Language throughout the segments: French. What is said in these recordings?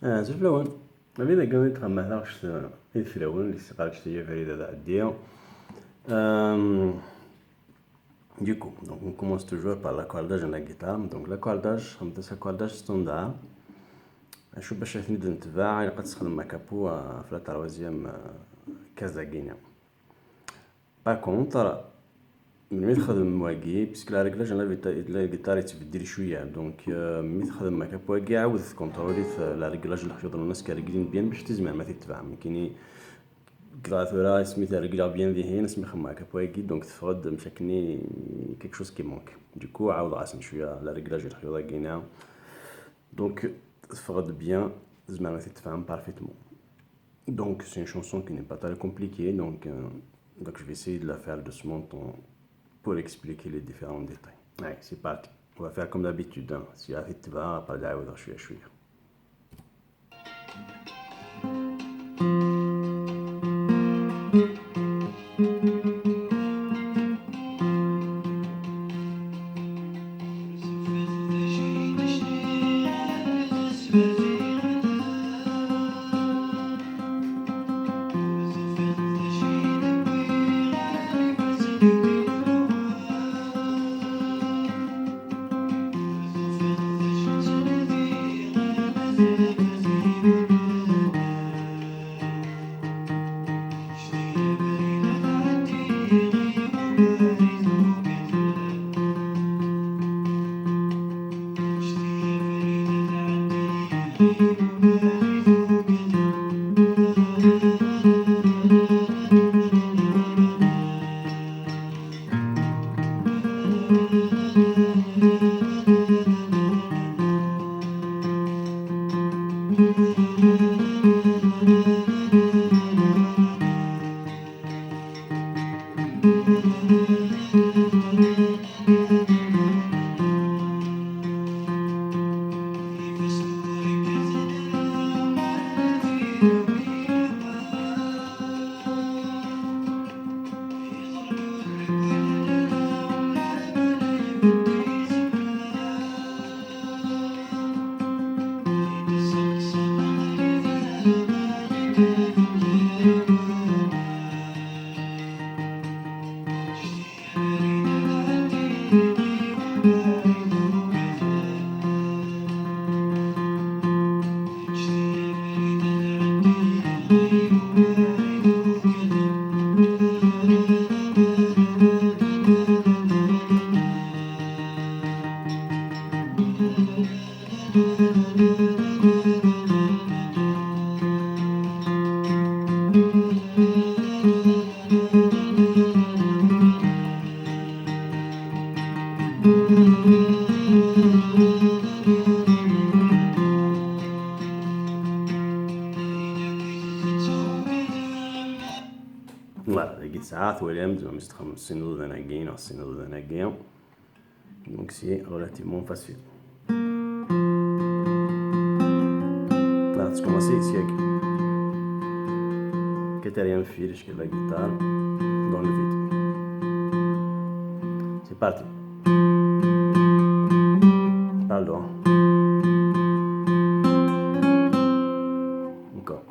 زفلون ما بين قوي تغمى ثاقش الفلون اللي سقالك تيجي فريدة ذا الديو. Du coup, donc on commence toujours par l'accordage de la guitare. Donc l'accordage, on dit l'accordage standard. شو باش تنبدا نتباع يلقى تسخدم مع كابو في لا تروازيام كازا غينيا. با كونتر ملي تخدم مواكي باسكو لا ريكلاج لا الجيتار يتبدل شويه دونك ملي تخدم مع كابو كاع عاود تكونترولي لا ريكلاج اللي حيوض الناس كاريكلين بيان باش تزمع ما تتفاهم كايني كلاثورا سميتها ريكلا بيان ذي هنا سمي خما كابو كي دونك تفقد مشاكني كيك شوز كي مونك دوكو عاود عاصم شويه لا ريكلاج اللي حيوض كاينه دونك تفقد بيان زعما ما تتفاهم بارفيتمون. Donc c'est une chanson qui n'est pas très compliquée, donc je vais essayer de la faire doucement pour expliquer les différents détails. Allez, c'est parti. On va faire comme d'habitude. Hein. Si tu vas, pas d'ailleurs, je suis. Voilà, les guitares, Williams, je vais mettre single then again or single then again. Donc c'est relativement facile. Là, tu commences ici avec quatrième fil de la guitare dans le vide. C'est parti. Pardon. Encore.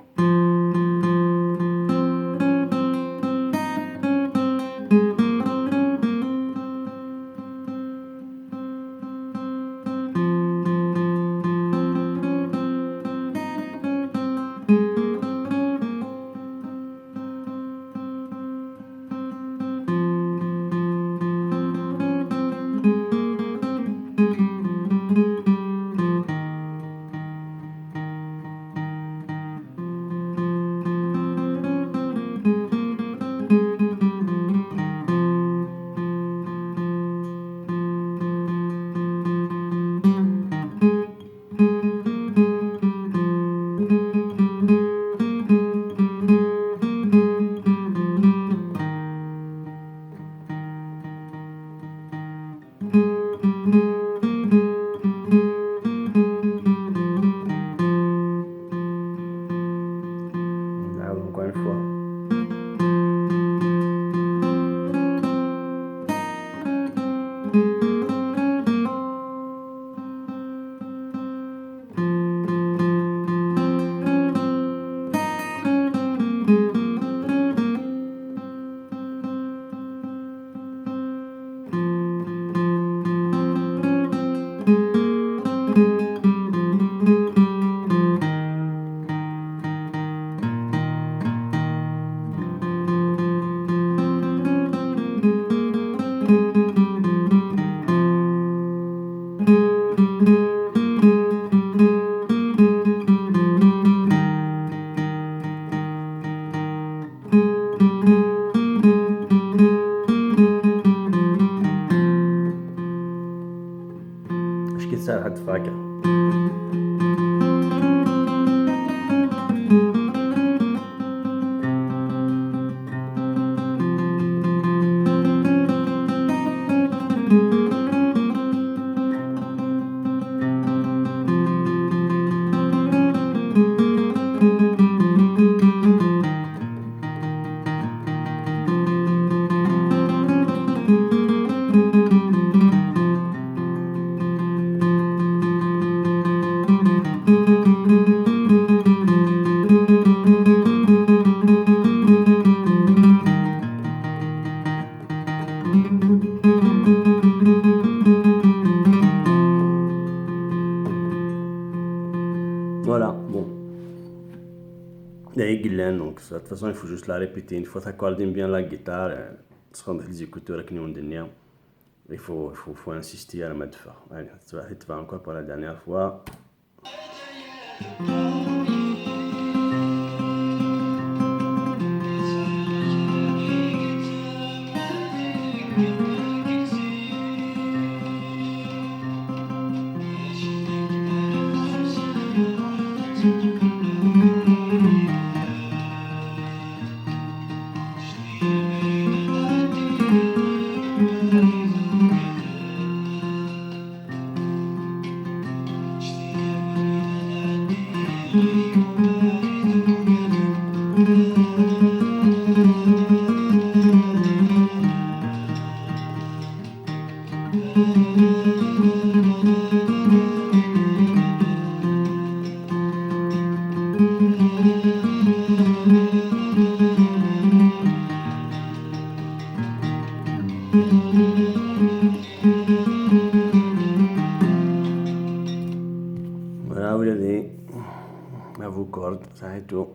Voilà, bon. Et Guylaine, donc de toute façon il faut juste la répéter. Une fois t'accorder bien la guitare, se rendre les écouteurs qui nous ont. Il faut insister à la mettre fort. Allez, tu vas encore pour la dernière fois. Voilà, vous l'avez à vos cordes, ça et tout.